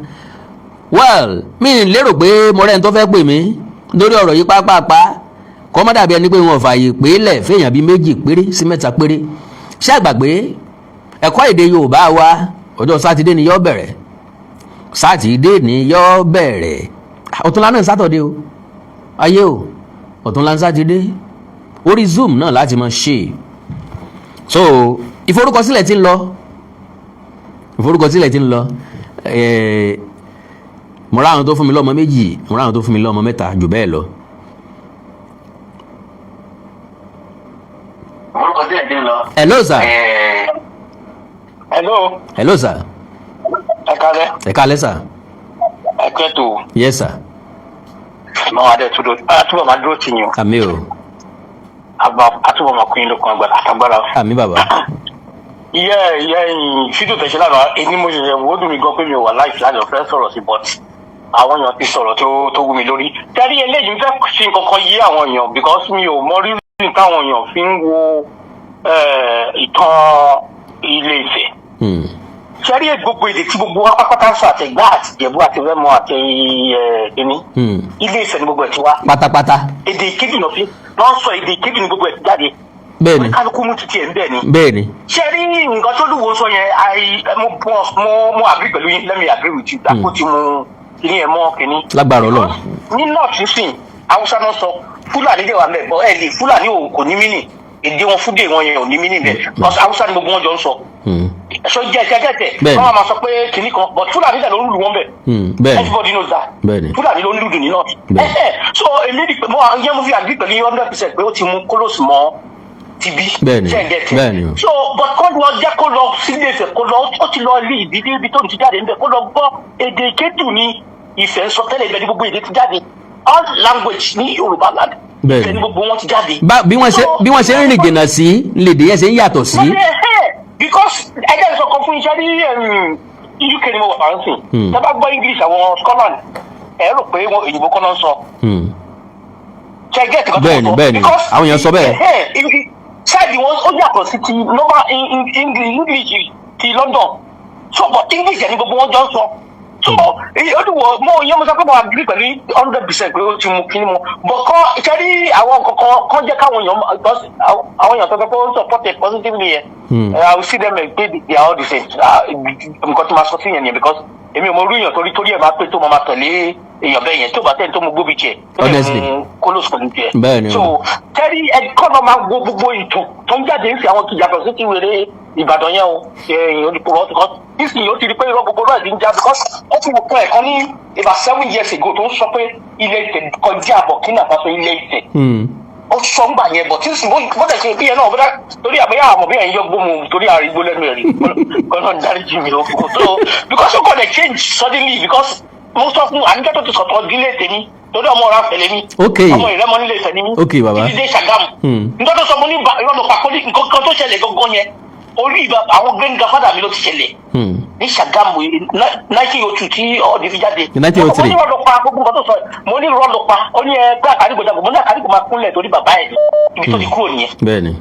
Well, mi lérò pé mo rẹ́ni tó fẹ́ pè mí lórí ọ̀rọ̀ yìí pápápá kọ́ mọ́ dàbí ẹni pé wọn ò fààyè pé lẹ̀ fèèyàn bíi 2 péré sí 3 péré. ṣé àgbàgbé ẹ̀kọ́ èdè Yorùbá wa ọjọ́ sátidé ni yóò bẹ̀rẹ̀ ọ̀túnla náà sátọ̀dé o ayé o ọ̀túnla sátidé orí Zoom náà láti máa ṣe. So ìforúkọsílẹ̀ ti ń lọ mo ráhùn tó fún mi lọ́mọ 2 mo ráhùn tó fún mi lọ́mọ 3 jù bẹ́ẹ̀ lọ. Hello sir. Hello sir. Ẹ kálẹ́ sir. Ẹ kẹ́tò. Yes sir. Mo wà dé túbọ̀ máa dúró tì yín o. Àmín o. Àtúbọ̀ máa kún yín lókun àtàgbára. Àmín bàbá. Fídíò tẹ̀sí lánàá ẹni mo ṣẹ̀ṣẹ̀ wò ó dùn mí gan pé mi ò wà láìsí láti ọ̀fẹ́ sọ̀rọ̀ sí but àwọn èèyàn ti sọ̀rọ̀ tó wú mi lórí. Tẹ́rí eléyìí ń fẹ́ fi nǹkan yé àwọn èèyàn because mi ò mọ rírì táwọn èèyàn fi ń wo ìtàn Ilé-Ifẹ̀. Tẹ́rí gbogbo èdè tí gbogbo wa pátápátá ń sọ àtẹ̀gbá àti Ìjẹ̀bú àti Rẹ́mọ àti ẹni Ilé-Ifẹ̀ ni gbogbo ẹ̀ ti wá. Pátápátá. Èdè ìkejì náà fi wọ́n sọ èdè ìkejì ni gbogbo ẹ̀ ti jáde. Bẹ́ẹ̀ni kálukú mú títí ẹ̀ ń bẹ̀ ni. Bẹ́ẹ̀ni. ṣé rí nǹkan tó Olúwo sọ yẹn mo agree pẹ̀lú yín let me agree with you dàpọ̀ tí mo kìíní ẹ̀ mọ́ kìíní. Lágbára Ọlọ́run. ní north nsìn Haúsá náà sọ Fúlàní dẹ̀ wà mẹ́ bọ́ ẹ̀ lè Fúlàní kò ní mínì èdè wọn fúdè wọn yẹn ò ní mínì bẹ́ẹ̀ because Haúsá ni gbogbo wọn jọ ń sọ. ẹ̀sọ́ jẹ́ ẹ̀kẹ́kẹ́tẹ̀ wọ́n máa sọ pé kìíní kan but Fúlàní dẹ̀ ló ń lù wọ́n bẹ̀. Everybody knows that. Fúlàní ló ń lùdù ní north. So èmi rí pé mo fi agree pẹ̀lú 100% pé ó ti mú kólóòsì mọ́ tibi bẹ́ẹ̀ni so but kó lọ jẹ́ kó lọ Ilé-Ifẹ̀ kó lọ ó ti lọ ilé ìdílé ibi tó ń ti jáde níbẹ̀ kó lọ gbọ́ èdè Ìkédù ní Ifẹ̀ ń sọ tẹ́lẹ̀ ibẹ̀ ní gbogbo èdè ti jáde all language ní Yorùbá land Ifẹ̀ ní gbogbo wọn ti jáde. bí wọ́n ṣe ń rìn jìnnà sí lédè yẹn ṣe ń yàtọ̀ sí. because ẹgbẹ́ ìsọ̀kan fún iṣẹ́ ní UK ni mo wà á sìn tẹ́ bá gbọ́ English àwọn Scotland ẹ rò pé òyìnbó kan náà ń sọ. bẹ́ẹ̀ni àwọn èèyàn sọ bẹ́ẹ̀. Ṣáàdì wọn ó yàtọ̀ sí ti normal English ti London so but English ẹni gbogbo wọn jọ ń sọ so Olúwo mo yẹn mo sọ pé mo agree pẹ̀lú 100% pé ó ti mú kí ni mo but kọ́ ìṣẹ́rí àwọn kankan jẹ́ káwọn èèyàn àwọn èèyàn tó fẹ́ kó ń support it positively yẹn I will see them like they are all the same nǹkan tó máa sọ sí yẹn yẹn because èmi ò mọ orí èèyàn torí ẹ̀ máa pé tó máa tẹ̀lé èèyàn bẹ́ẹ̀ yẹn tó bá tẹ̀ tó mú gbóbi jẹ tó lè mú kólóòsì pẹ̀lú jẹ so tẹ́rí ẹ̀kọ́ náà máa wo gbogbo ìtò tó ń jáde ń fi àwọn kìjàpọ̀ sí ti wèrè Ìbàdàn yẹn o èèyàn olùkọ́ because nísìnyí ó ti di pé irọ́ gbogbo náà ti ń já because ó ti wò pé ẹ̀kan ní about 7 years ago tó ń sọ pé Ile-Ifẹ kọjá Burkina Faso Ile-Ifẹ. Ó sọ ń gbà yẹn bọ̀ tí sì bọ́dẹ̀ ṣe bí yẹn náà bọ́dẹ̀ torí àbẹ́yà àmọ̀ bí yẹn yọ gbóhùn torí àrígbó lẹ́nu ẹ̀rí kọ́nà ń dárí jì mí o so because ó kọ́ change suddenly because mo sọ fún àníkẹ́ tó ti sọ̀tọ̀ dílé tèmi torí ọmọ ọ̀rá fẹ̀lẹ́ mi ọmọ Ìrẹ́mọ nílé Ifẹ̀ ni mí títí dé Ṣàgámù nítorí tó sọ mo ní ìrọ̀lọ́pàá kọ́lí nǹkan tó ṣẹlẹ̀ gangan yẹn orí àwọn gbẹ̀ngà fádà mi ló ti ṣẹlẹ̀ ní Ṣàgámù 1902 tí ọ̀ọ́dì fi jáde. 1903 mo ní ìrọ̀lọ́pàá gbogbo nǹkan tó sọ mo ní ìrọ̀lọ́pàá ó ní ẹgbẹ́ àkàrígbò jagun mo ní àkàrígbò máa kúnlẹ̀ torí bàbá ẹ̀ ibi tó ti kúrò nìyẹn. bẹ́ẹ̀ni.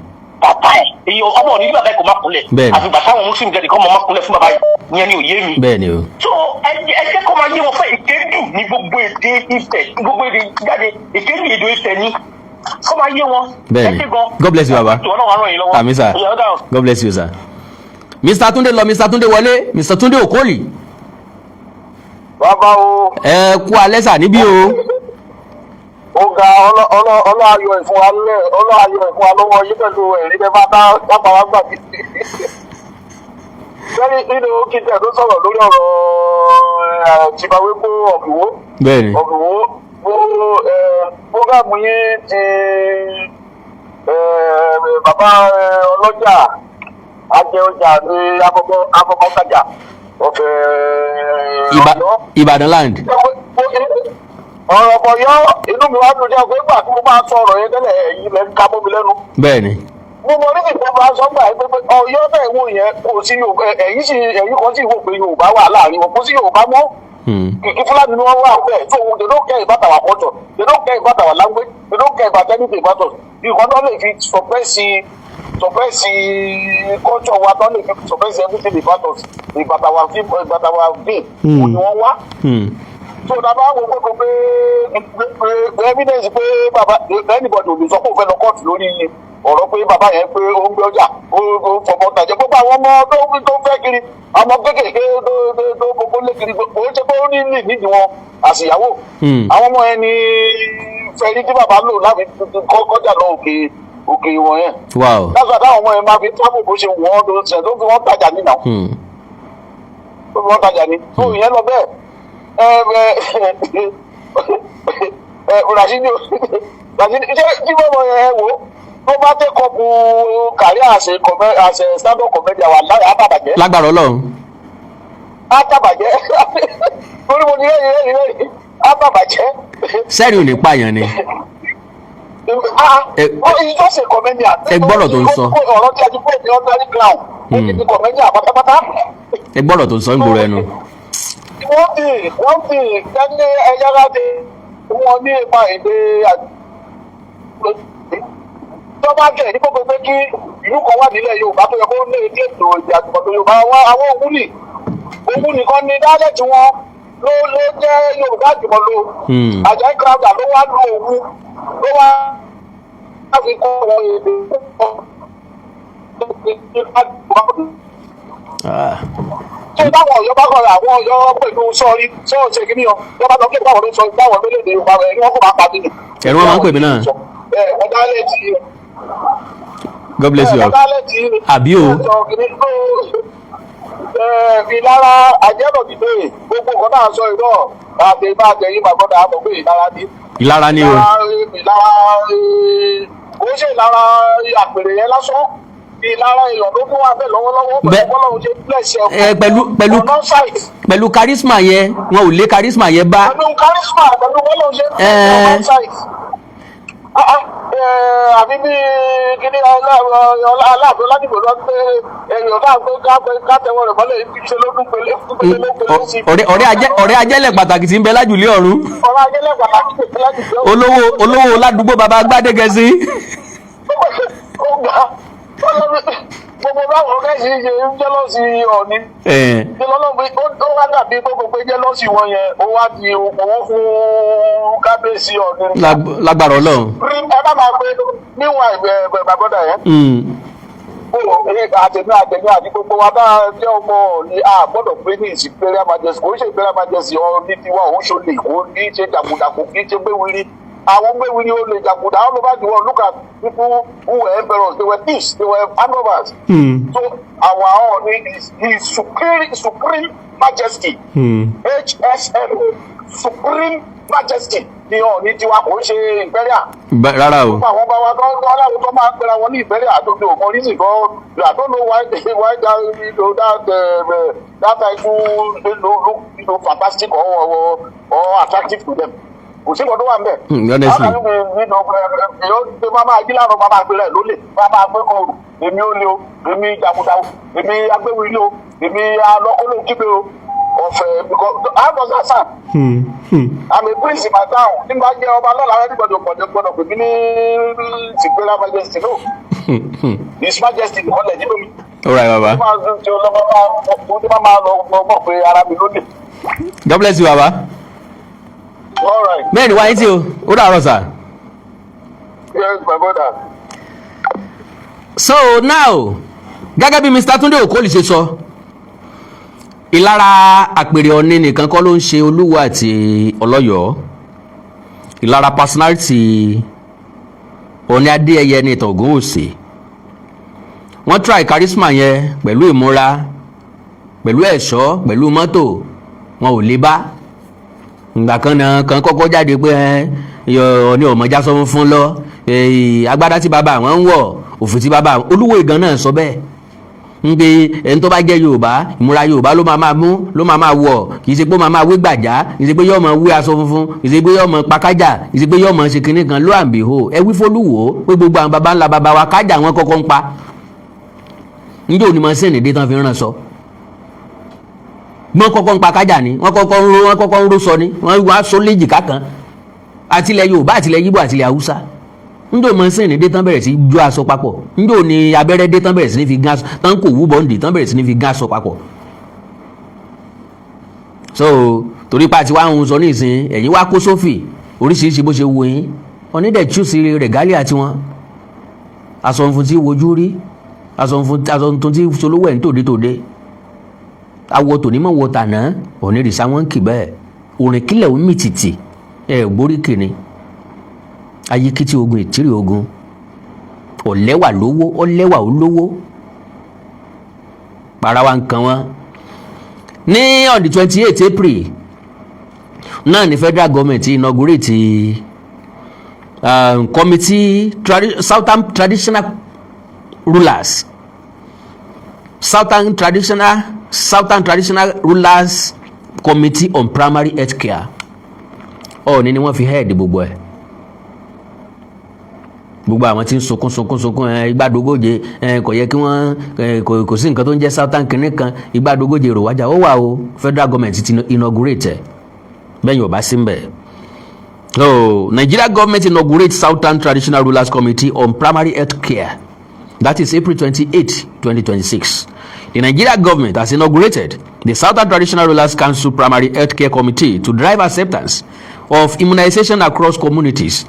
bàbá ẹ̀ èyí ọmọ òní bàbá ẹ̀ kò máa kúnlẹ̀ àfìgbà táwọn Muslim jáde kọ́ mọ́ máa kúnlẹ̀ fún bàbá yẹn ni òye mi. bẹ́ẹ̀ni o. so ẹjẹ kọ́ máa yé wọn fẹ́ ìkédù ní gbogbo èdè Ifẹ̀ gbogbo èdè jáde ìkédù èdè Ifẹ̀ ni kọ́ máa yé wọn. bẹ́ẹ̀ni God bless you baba. àmín sir God bless you sir. Mr. Túndé lọ Mr. Túndé wọlé Mr. Túndé Okoli. bàbá o. ẹ kú alẹ́ sà níbí o. ó ga ọlọ́ayọ̀ ìfún wa lẹ́ ọlọ́ayọ̀ ìfún wa lọ́wọ́ yí pẹ̀lú ẹ̀rí bẹ́ẹ̀ bá dábàá wá gbà títí. Bẹ́ẹ̀ni nínú kíkẹ́ tó sọ̀rọ̀ lórí ọ̀rọ̀ Tìbáwégbó ọ̀gbìwó. Bẹ́ẹ̀ni. Ọ̀gbìwó fúgàmù yín ti bàbá ọlọ́jà ajẹ́ ọjà ní afọ́mọ́tajà ọ̀fẹ́ Ìbàdàn land. ọ̀rọ̀ ọ̀pọ̀ yọ inú mi wá dùn jẹ́ pé gbà tí mo bá sọ ọ̀rọ̀ yẹn tẹ́lẹ̀ ẹ̀yìn lẹ́ ń ká mọ́ mi lẹ́nu. Bẹ́ẹ̀ni. mo mọ ní ìfẹ́ bá sọ́gbà ẹ̀ pé ọ̀yọ́ bẹ́ẹ̀ wò yẹn kò sí ẹ̀yìn kan sì wò pé Yorùbá wà láàrin wọn kò sí Yorùbá mọ́. Fúlàní ni wọ́n wà bẹ́ẹ̀ so they don't care about our culture they don't care about our language they don't care about anything about us ìkan tó lè fi suppress culture wa tó lè fi suppress everything about us ìbàtà wa bí òní wọ́n wá. So dábà wo pé evidence pé bàbá anybody ò lè sọ pé òun fẹ́ lọ kóòtù lórí ọ̀rọ̀ pé bàbá yẹn pé ó ń gbé ọjà ó fọmọ tàjẹ́ gbogbo àwọn ọmọ tó fẹ́ kiri àwọn kékèké tó gbogbo lé kiri kò ń ṣe pé ó ní lè nídìí wọn àṣìyàwó àwọn ọmọ yẹn ni fẹ́rí tí bàbá lò láti kọjá lọ òkè wọn yẹn. láti àtàwọn ọmọ yẹn máa fi tábù bó ṣe wọ́n tó ṣe tó fi wọ́n tajà nínà tó fi wọ́n tajà ní tó ìyẹn lọ bẹ́ẹ̀ Rasidi ṣé tí bọ́mọ yẹn wò tó bá tẹ́ kọ́pù kárí àṣẹ stand-up comedian wà láyé àtàbàjẹ́. lágbára Ọlọ́run. àtàbàjẹ́ torí mo ní lẹ́yìn àtàbàjẹ́. sẹ́ẹ̀rì ò ní pààyàn ni. ìjọsìn comedian. ẹ gbọ́dọ̀ tó ń sọ. ọ̀rọ̀ tí a ti pè ní ordinary clown. ó ti di comedian pátápátá. ẹ gbọ́dọ̀ tó ń sọ ń gbòòrò ẹnu. wọ́n ti ẹni ẹ̀yára dé wọ́n ní ipa èdè ìjọba jẹ́ ní gbogbo pé kí ìlú kan wà nílẹ̀ Yorùbá tó yẹ kó ní èdè ètò ìdí àtìkọ́tò Yorùbá àwọn Ògún nìkan ní dálẹ̀ tí wọ́n ló jẹ́ Yorùbá jùmọ̀ lò Àjàyí Crowther ló wá lo Ògún ló wá láti kọ́ àwọn èdè tí báwọn Ọ̀yọ́ bá kọra àwọn Ọ̀yọ́ pẹ̀lú sọ́ọ̀ṣì kìíní ọ yọba lọ kí báwọn ló sọ báwọn méjèèjì Yorùbá rẹ ni wọn kò máa pàdé nù. ẹ̀rù wọn máa ń pè mí náà. ọ̀dà alẹ́ ti. God bless you all. ọ̀dà alẹ́ ti. àbí o. ìlara àjẹ́bọ̀dìdè gbogbo nǹkan náà sọ ìrọ̀ àtẹ̀yìn bàbọ̀dà àmọ̀ pé ìlara ni. ìlara ni o. ìlara kò ṣe ìlara àpèrè yẹn lásán. ìlara èèyàn ló fún wa bẹ́ẹ̀ lọ́wọ́lọ́wọ́ pẹ̀lú bọ́lọ́run ṣe bless ẹ̀ pẹ̀lú charisma yẹn wọn ò lé charisma yẹn bá. pẹ̀lú charisma pẹ̀lú bọ́lọ́run ṣe bless ẹ̀ àbí bí kíní Aláàfin Ọládìgbò lọ pé èèyàn náà pé kátẹ́wọ́ rẹ̀ mọ́lẹ̀ ṣe ló dún pélé sí. ọ̀rẹ́ ajẹ́lẹ̀ pàtàkì tí ń bẹ lájùlé ọ̀run. ọ̀rẹ́ ajẹ́lẹ̀ pàtàkì tí ń bẹ lájùlé ọ̀run. olówó ládùúgbò baba Gbádégẹṣin. gbogbo báwọn ọ̀gẹ́sì ṣe ń jẹ́lọ́sì Ọọ̀ni. ó wá dàbí gbogbo pé jẹ́lọ́sì wọn yẹn ó wá di owó fún kábíyèsí Ọọ̀ni. lágbára Ọlọ́run. ẹ bá máa pe níwọ̀n ìgbàgbọ́dà yẹn. àtẹ̀mí àti gbogbo wa bá jẹ́ ọmọ Ọọ̀ni a gbọ́dọ̀ pé ní ìsìn imperial majesty kò ń ṣe imperial majesty Ọọ̀ni tiwa òun ṣolè kò ní ṣe jàgùdàkù kì í ṣe gbéwìrì àwọn gbẹ̀wì ni ó lè jàgùdà all over the world. Look at people who were emperors, they were thieves, they were handovers. So our own is his supreme majesty, HSM, supreme majesty ni ọ̀ ní tiwa kò ń ṣe imperial. Rárá o. Àwọn bá wa aláwọ̀ tó máa ń pera wọn ní imperial àtòkè òkan reason kan I don't know why that title look fantastic or attractive to them. Kò sí ìwọ́n tó wà ń bẹ̀. Honestly. Ṣé máa jí láàárọ̀ máa gbé rẹ̀ lólè máa gbé kọrù èmi ó lé o èmi jagunjagun èmi agbéwìrì o èmi alọ́kọ́lọ́ kígbe o ọ̀fẹ́ because how does that sound? I'm a prince in my town. Nígbà jẹ́ ọba lọ́la everybody gbọ́dọ̀ pè mí ní Imperial Majesty no. His Majesty nìkan lẹ̀ nínú mi. Alright, baba. Tí máa máa lọ mọ̀ pé ara mi lóde. God bless you, baba. Alright. Bẹ́ẹ̀ni wáyé tí o, ó dàárọ̀ sà. Yes, my brother. So now, gẹ́gẹ́ bí Mr. Túndé Òkòlì ṣe sọ, ìlara àpèrè Ọ̀ọ̀ni nìkan kọ́ ló ń ṣe Olúwo àti Ọlọ́yọ̀ọ́. Ìlara personality Ọ̀ọ̀ni Adéyẹyẹ ní ìtàn Ògúnwùsì. Wọ́n try charisma yẹn pẹ̀lú ìmúra, pẹ̀lú ẹ̀ṣọ́, pẹ̀lú mọ́tò, wọn ò lè bá. Ìgbà kan náà kan kọ́kọ́ jáde pé Ọ̀ọ̀ni ọ̀mọ̀já sọ fún lọ, agbádá tí bàbá àwọn ń wọ̀, òfin tí bàbá Olúwo ìgan náà sọ bẹ́ẹ̀. Ń pe ẹni tó bá jẹ́ Yorùbá ìmúra Yorùbá ló máa mú ló máa wọ̀, kì í ṣe pé ó máa wé gbàjá, kì í ṣe pé yóò máa wé aṣọ funfun, kì í ṣe pé yóò máa pa kájà, kì í ṣe pé yóò máa ṣe kinní kan ló àǹbì hó. Ẹ wí f'Olúwo pé gbogbo àwọn baba ńlá baba wa kájà wọn kọ́kọ́ ń pa. Ǹjẹ́ òní máa sẹ́ni dé tán fi ràn sọ? Wọ́n kọ́kọ́ ń pa kájà ni, wọ́n kọ́kọ́ ń ró sọ ni, wọ́n wá sọ léjìká kan. Àtilẹ̀ Yorùbá àtilẹ̀ Yíbò àtilẹ̀ Haúsá. Ǹjẹ́ òní máa sẹ́ni dé tán bẹ̀rẹ̀ sí jó aṣọ papọ̀? Ǹjẹ́ òní abẹ́rẹ́ dé tán bẹ̀rẹ̀ sí ní fi gán aṣọ, tán kò wú bọ́ǹdì tán bẹ̀rẹ̀ sí ní fi gán aṣọ papọ̀? So torí pa tiwa ń sọ ní ìsìn ẹ̀yin wá kó sófì oríṣiríṣi bó ṣe wo yín Ọ̀ọ̀ni dẹ̀ chúùsì rẹ̀gálíà tiwọn. Aṣọ funfun tí wojú rí, aṣọ funfun tí solówó ẹ̀ ń tòde awọ tòní mọ̀ wọ tàná Ọ̀ọ̀ni rìsá wọn kì bẹ́ẹ̀ òrìn kílẹ̀ omi tìtì gbórí kìíní ayíkítí ogun ìtìrì ogun ọ̀lẹ́wà lówó ọ̀lẹ́wà olówó para wa nǹkan wọn. Ní on the 28 April náà ni federal government inaugurate committee Southern Traditional Rulers Committee on Primary Health Care. Ọ̀ọ̀ni ni wọ́n fi head gbogbo ẹ̀. Gbogbo àwọn tí ń sunkún igbádogóje kò yẹ kí wọ́n kò sí nǹkan tó ń jẹ́ Southern kìnní kan igbádogóje rò wájà ó wà o federal government ti inaugurate bẹ́ẹ̀ yóò bá sí mbẹ̀. So Nigeria government inaugurate Southern Traditional Rulers Committee on Primary Health Care. That is April 28, 2026. The Nigeria government has inaugurated the Southern Traditional Rulers Council Primary Health Care Committee to drive acceptance of immunization across communities.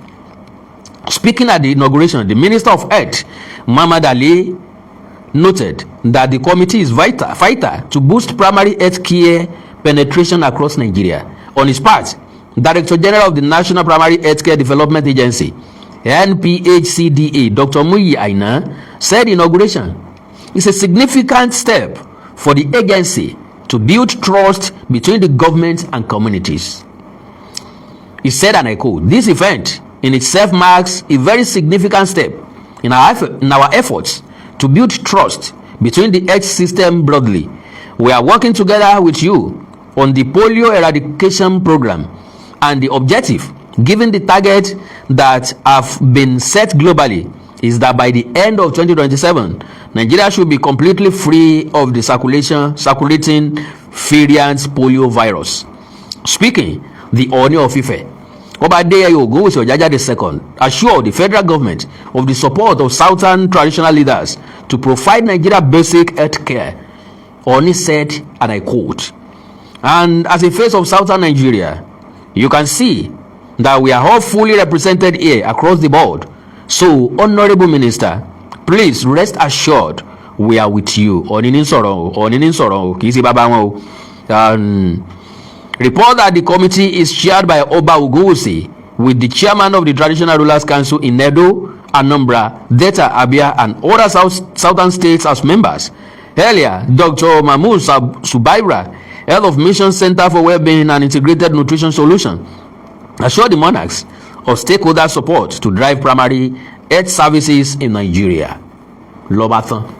Speaking at the inauguration, the Minister of Health, Muhammad Ali, noted that the committee is vital to boost primary health care penetration across Nigeria. On his part, Director General of the National Primary Health Care Development Agency, NPHCDA, Dr. Muyi Aina, said the inauguration is a significant step for the agency to build trust between the government and communities. He said, and I quote, "This event in itself marks a very significant step in our efforts to build trust between the health system broadly. We are working together with you on the polio eradication program and the objective, given the target that have been set globally, is that by the end of 2027, Nigeria should be completely free of the circulating variant polio virus." Speaking, the Ọ̀ọ̀ni of Ifẹ̀, Ọba Adéyẹyè Ògúnwùsì Ọ̀jájá II, assured the federal government of the support of Southern traditional leaders to provide Nigeria basic health care. Ọ̀ọ̀ni said, and I quote, "And as a face of Southern Nigeria, you can see that we are all fully represented here across the board. So, Honorable Minister, please rest assured we are with you." Ọ̀ọ̀ni ní sọ̀rọ̀ kì í ṣe bàbá wọn o. Report that the committee is chaired by Oba Ogunwusi with the chairman of the Traditional Rulers Council in Edo, Anambra, Delta, Abia, and other southern states as members. Earlier, Dr. Mahmoud Subaira, head of Mission Center for Wellbeing and Integrated Nutrition Solution, assured the monarchs of stakeholder support to drive primary health services in Nigeria. Lobatan.